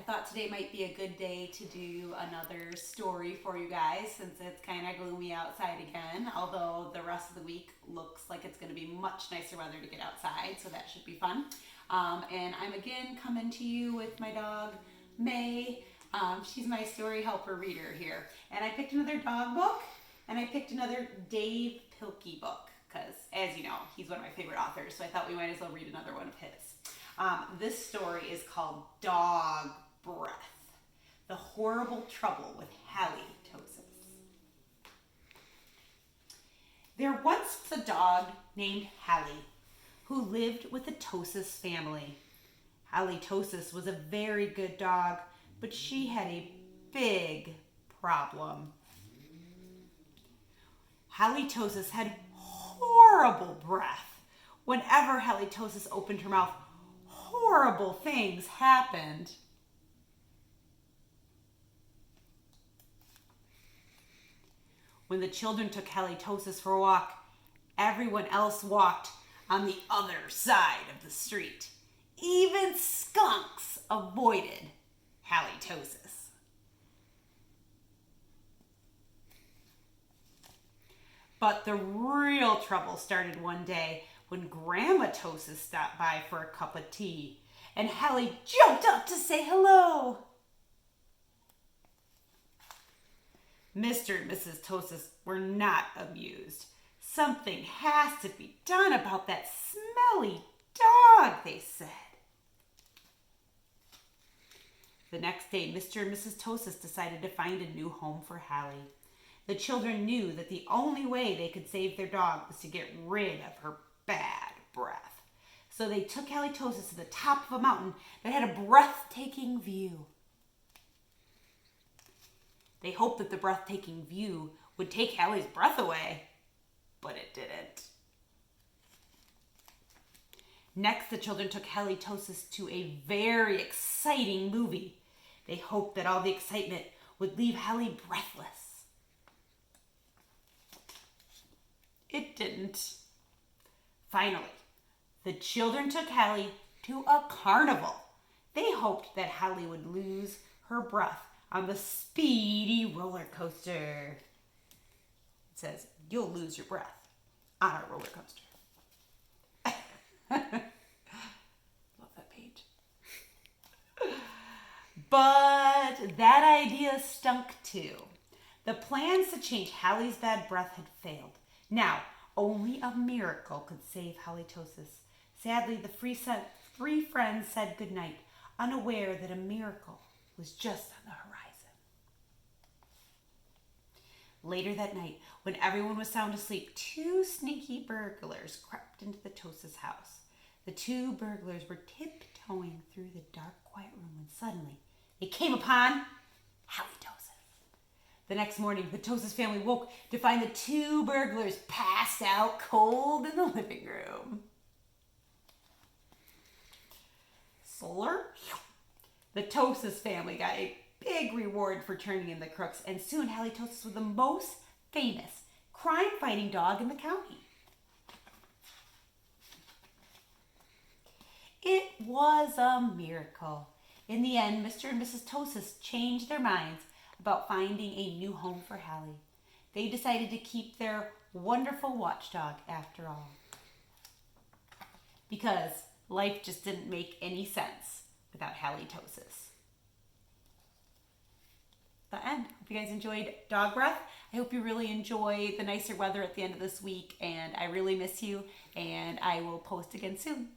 thought today might be a good day to do another story for you guys since it's kind of gloomy outside again, although the rest of the week looks like it's going to be much nicer weather to get outside, so that should be fun. And I'm again coming to you with my dog, May. She's my story helper reader here. And I picked another dog book, and I picked another Dav Pilkey book, because as you know, he's one of my favorite authors, so I thought we might as well read another one of his. This story is called Dog Breath, The Horrible Trouble with Halitosis. There once was a dog named Hallie who lived with the Tosis family. Halitosis was a very good dog, but she had a big problem. Halitosis had horrible breath. Whenever Halitosis opened her mouth, horrible things happened. When the children took Halitosis for a walk, everyone else walked on the other side of the street. Even skunks avoided Halitosis. But the real trouble started one day when Grandma Tosis stopped by for a cup of tea, and Hallie jumped up to say hello. Mr. and Mrs. Tosis were not amused. Something has to be done about that smelly dog, they said. The next day, Mr. and Mrs. Tosis decided to find a new home for Hallie. The children knew that the only way they could save their dog was to get rid of her bad breath. So they took Halitosis to the top of a mountain that had a breathtaking view. They hoped that the breathtaking view would take Hallie's breath away, but it didn't. Next, the children took Halitosis to a very exciting movie. They hoped that all the excitement would leave Hallie breathless. It didn't. Finally, the children took Hallie to a carnival. They hoped that Hallie would lose her breath on the speedy roller coaster. It says, you'll lose your breath on a roller coaster. Love that page. But that idea stunk too. The plans to change Hallie's bad breath had failed. Now, only a miracle could save Halitosis. Sadly, the three friends said goodnight, unaware that a miracle was just on the horizon. Later that night, when everyone was sound asleep, two sneaky burglars crept into the Tosis house. The two burglars were tiptoeing through the dark, quiet room when suddenly they came upon Halitosis. The next morning, the Tosis family woke to find the two burglars passed out cold in the living room. Solar? The Tosis family got a big reward for turning in the crooks, and soon Halitosis was the most famous crime-fighting dog in the county. It was a miracle. In the end, Mr. and Mrs. Tosis changed their minds about finding a new home for Hallie. They decided to keep their wonderful watchdog after all. Because life just didn't make any sense without Halitosis. The end. Hope you guys enjoyed Dog Breath. I hope you really enjoy the nicer weather at the end of this week, and I really miss you, and I will post again soon.